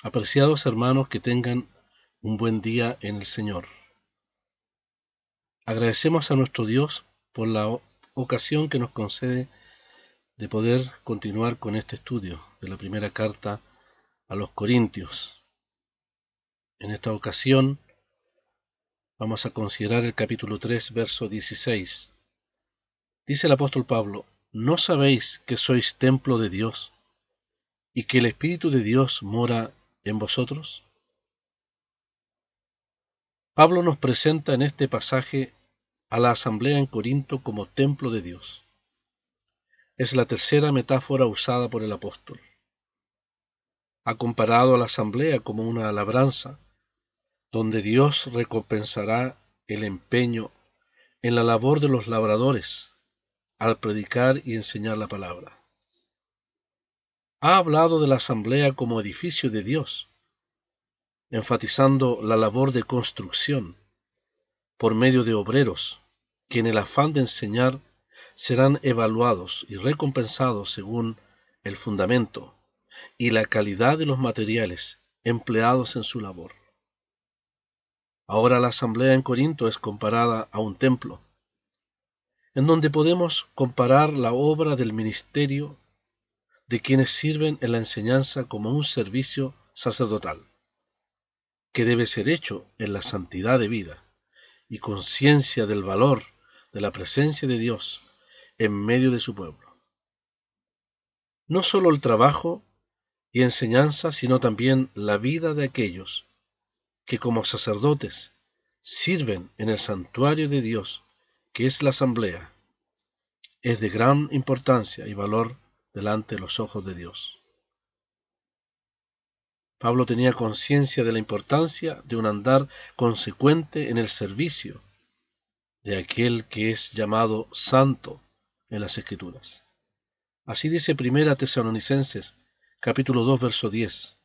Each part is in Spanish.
Apreciados hermanos, que tengan un buen día en el Señor. Agradecemos a nuestro Dios por la ocasión que nos concede de poder continuar con este estudio de la primera carta a los Corintios. En esta ocasión vamos a considerar el capítulo 3, verso 16. Dice el apóstol Pablo: ¿no sabéis que sois templo de Dios y que el Espíritu de Dios mora en vosotros? Pablo nos presenta en este pasaje a la asamblea en Corinto como templo de Dios. Es la tercera metáfora usada por el apóstol. Ha comparado a la asamblea como una labranza, donde Dios recompensará el empeño en la labor de los labradores al predicar y enseñar la palabra. Ha hablado de la asamblea como edificio de Dios, enfatizando la labor de construcción por medio de obreros que en el afán de enseñar serán evaluados y recompensados según el fundamento y la calidad de los materiales empleados en su labor. Ahora la asamblea en Corinto es comparada a un templo, en donde podemos comparar la obra del ministerio de quienes sirven en la enseñanza como un servicio sacerdotal, que debe ser hecho en la santidad de vida y conciencia del valor de la presencia de Dios en medio de su pueblo. No solo el trabajo y enseñanza, sino también la vida de aquellos que como sacerdotes sirven en el santuario de Dios, que es la asamblea, es de gran importancia y valor delante de los ojos de Dios. Pablo tenía conciencia de la importancia de un andar consecuente en el servicio de aquel que es llamado santo en las Escrituras. Así dice 1 Tesalonicenses, capítulo 2, verso 10.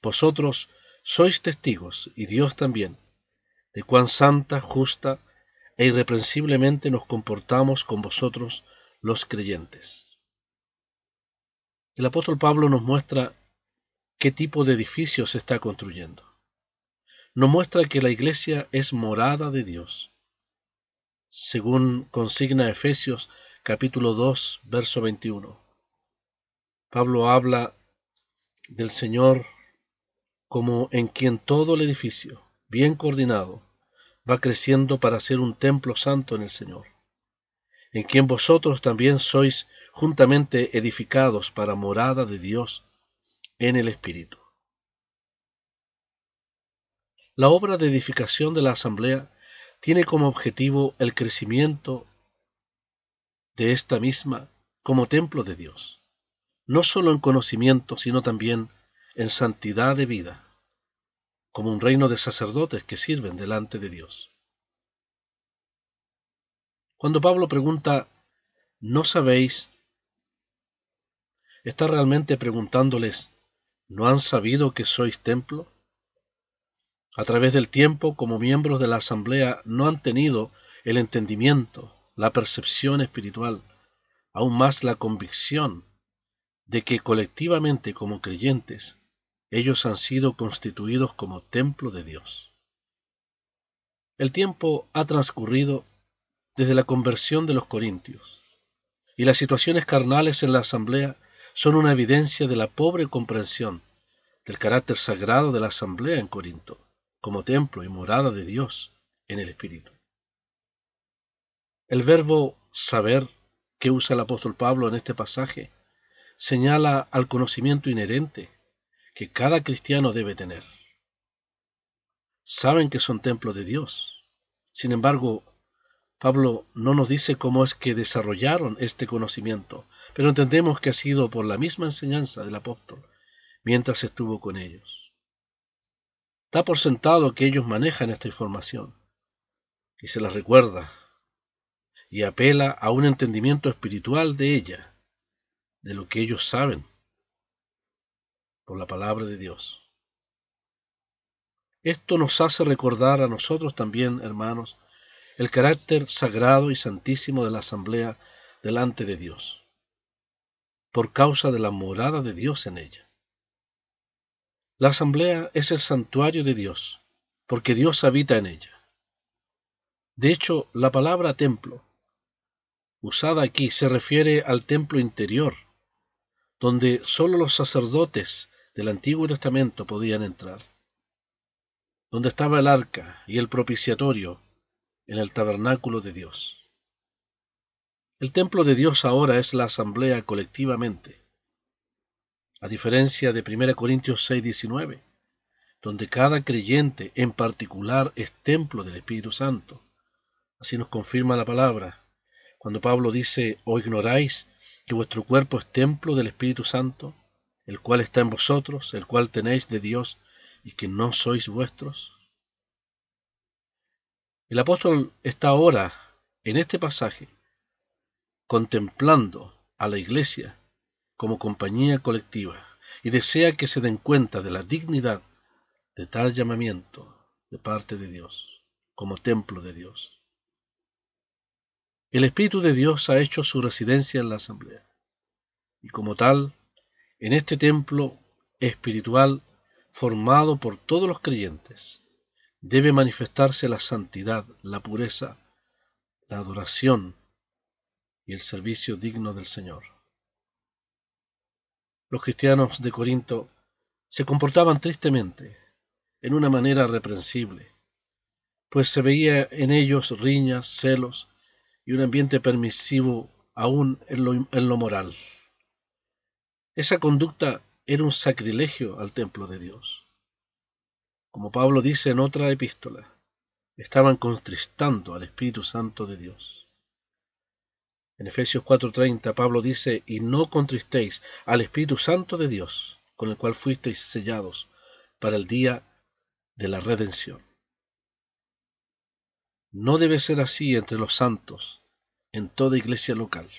Vosotros sois testigos, y Dios también, de cuán santa, justa e irreprensiblemente nos comportamos con vosotros los creyentes. El apóstol Pablo nos muestra qué tipo de edificio se está construyendo. Nos muestra que la iglesia es morada de Dios. Según consigna Efesios capítulo 2, verso 21. Pablo habla del Señor como en quien todo el edificio, bien coordinado, va creciendo para ser un templo santo en el Señor, en quien vosotros también sois juntamente edificados para morada de Dios en el Espíritu. La obra de edificación de la asamblea tiene como objetivo el crecimiento de esta misma como templo de Dios, no solo en conocimiento, sino también en santidad de vida, como un reino de sacerdotes que sirven delante de Dios. Cuando Pablo pregunta, ¿no sabéis?, está realmente preguntándoles, ¿no han sabido que sois templo? A través del tiempo, como miembros de la asamblea, no han tenido el entendimiento, la percepción espiritual, aún más la convicción de que colectivamente como creyentes, ellos han sido constituidos como templo de Dios. El tiempo ha transcurrido desde la conversión de los corintios, y las situaciones carnales en la asamblea son una evidencia de la pobre comprensión del carácter sagrado de la asamblea en Corinto, como templo y morada de Dios en el Espíritu. El verbo saber que usa el apóstol Pablo en este pasaje señala al conocimiento inherente que cada cristiano debe tener. Saben que son templo de Dios. Sin embargo, Pablo no nos dice cómo es que desarrollaron este conocimiento, pero entendemos que ha sido por la misma enseñanza del apóstol mientras estuvo con ellos. Da por sentado que ellos manejan esta información y se las recuerda y apela a un entendimiento espiritual de ella, de lo que ellos saben por la palabra de Dios. Esto nos hace recordar a nosotros también, hermanos, el carácter sagrado y santísimo de la asamblea delante de Dios, por causa de la morada de Dios en ella. La asamblea es el santuario de Dios, porque Dios habita en ella. De hecho, la palabra templo, usada aquí, se refiere al templo interior, donde sólo los sacerdotes del Antiguo Testamento podían entrar, donde estaba el arca y el propiciatorio en el tabernáculo de Dios. El templo de Dios ahora es la asamblea colectivamente, a diferencia de 1 Corintios 6:19, donde cada creyente en particular es templo del Espíritu Santo. Así nos confirma la palabra, cuando Pablo dice: ¿O ignoráis que vuestro cuerpo es templo del Espíritu Santo, el cual está en vosotros, el cual tenéis de Dios, y que no sois vuestros? El apóstol está ahora, en este pasaje, contemplando a la iglesia como compañía colectiva y desea que se den cuenta de la dignidad de tal llamamiento de parte de Dios, como templo de Dios. El Espíritu de Dios ha hecho su residencia en la asamblea, y como tal, en este templo espiritual formado por todos los creyentes, debe manifestarse la santidad, la pureza, la adoración y el servicio digno del Señor. Los cristianos de Corinto se comportaban tristemente, en una manera reprensible, pues se veía en ellos riñas, celos y un ambiente permisivo aún en lo moral. Esa conducta era un sacrilegio al templo de Dios. Como Pablo dice en otra epístola, estaban contristando al Espíritu Santo de Dios. En Efesios 4:30 Pablo dice: y no contristéis al Espíritu Santo de Dios, con el cual fuisteis sellados para el día de la redención. No debe ser así entre los santos en toda iglesia local.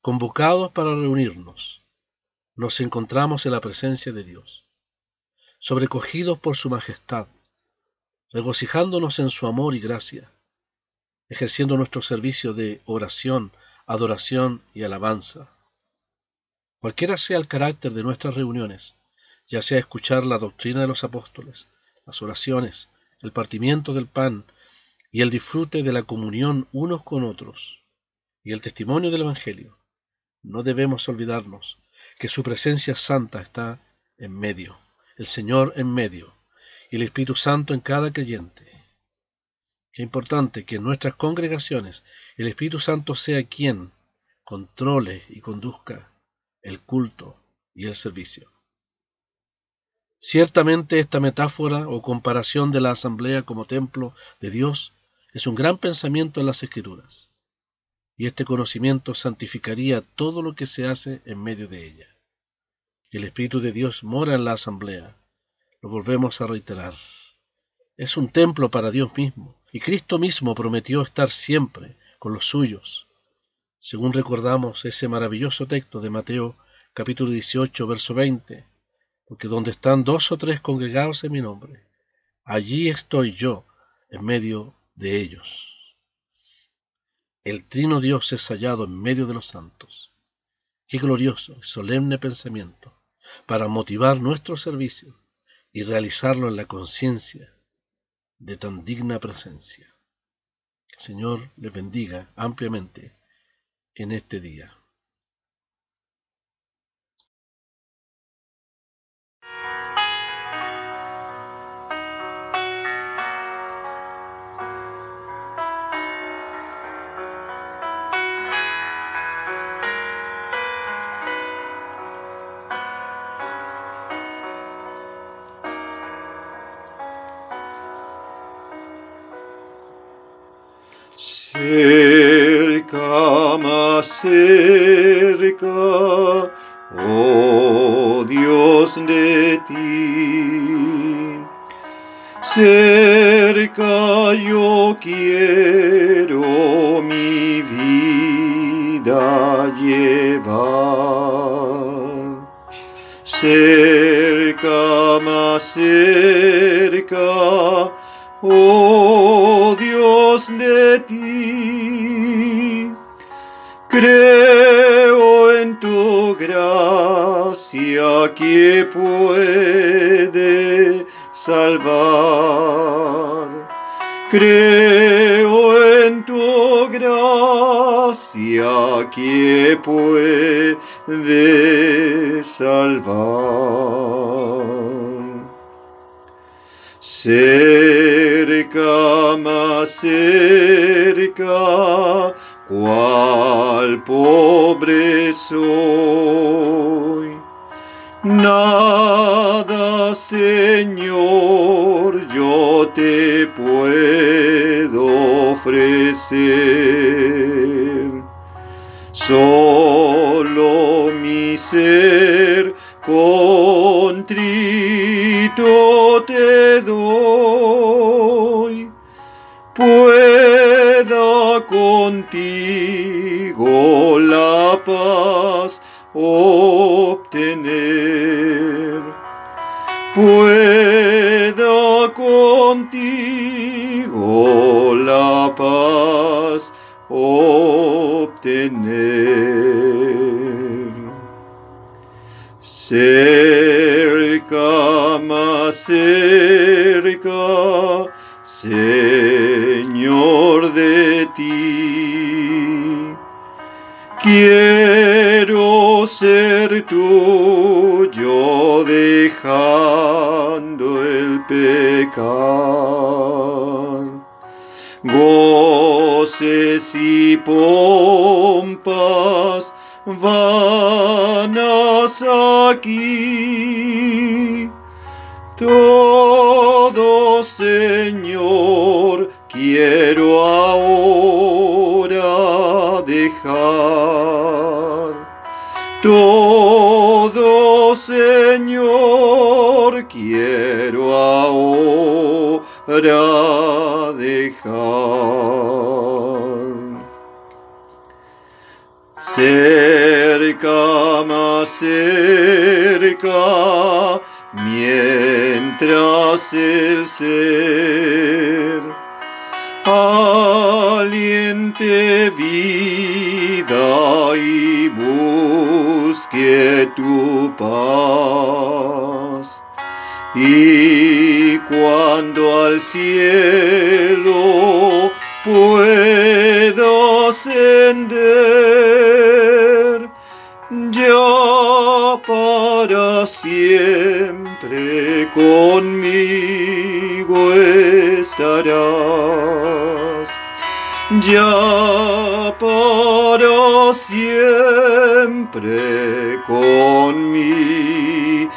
Convocados para reunirnos, nos encontramos en la presencia de Dios, sobrecogidos por su majestad, regocijándonos en su amor y gracia, ejerciendo nuestro servicio de oración, adoración y alabanza. Cualquiera sea el carácter de nuestras reuniones, ya sea escuchar la doctrina de los apóstoles, las oraciones, el partimiento del pan y el disfrute de la comunión unos con otros, y el testimonio del Evangelio, no debemos olvidarnos que su presencia santa está en medio, el Señor en medio, y el Espíritu Santo en cada creyente. Qué importante que en nuestras congregaciones el Espíritu Santo sea quien controle y conduzca el culto y el servicio. Ciertamente esta metáfora o comparación de la asamblea como templo de Dios es un gran pensamiento en las Escrituras, y este conocimiento santificaría todo lo que se hace en medio de ella. El Espíritu de Dios mora en la asamblea, lo volvemos a reiterar. Es un templo para Dios mismo, y Cristo mismo prometió estar siempre con los suyos, según recordamos ese maravilloso texto de Mateo capítulo 18, verso 20, porque donde están 2 o 3 congregados en mi nombre, allí estoy yo en medio de ellos. El trino Dios es hallado en medio de los santos. Qué glorioso y solemne pensamiento para motivar nuestro servicio y realizarlo en la conciencia de tan digna presencia. Que el Señor les bendiga ampliamente en este día. Cerca, más cerca, oh Dios de ti. Cerca yo quiero mi vida llevar. Cerca, más cerca, oh Dios de ti, creo en tu gracia gracia que puede salvar. Creo en tu gracia que puede salvar. Cerca, más cerca, cual pobre soy. Nada, Señor, yo te puedo ofrecer. Solo mi ser contrito te doy. Pueda contigo la paz obtener. Pueda contigo la paz obtener. Cerca, más cerca, Señor, de ti. Quiero ser tuyo dejando el pecar. Goces y pompas vanas aquí. Todo, Señor, quiero ahora dejar. Todo, Señor, quiero ahora dejar. Cerca, más cerca, mientras el ser aliente vida y busque tu paz. Y cuando al cielo puedo ascender, ya para siempre conmigo estarás. Ya para siempre conmigo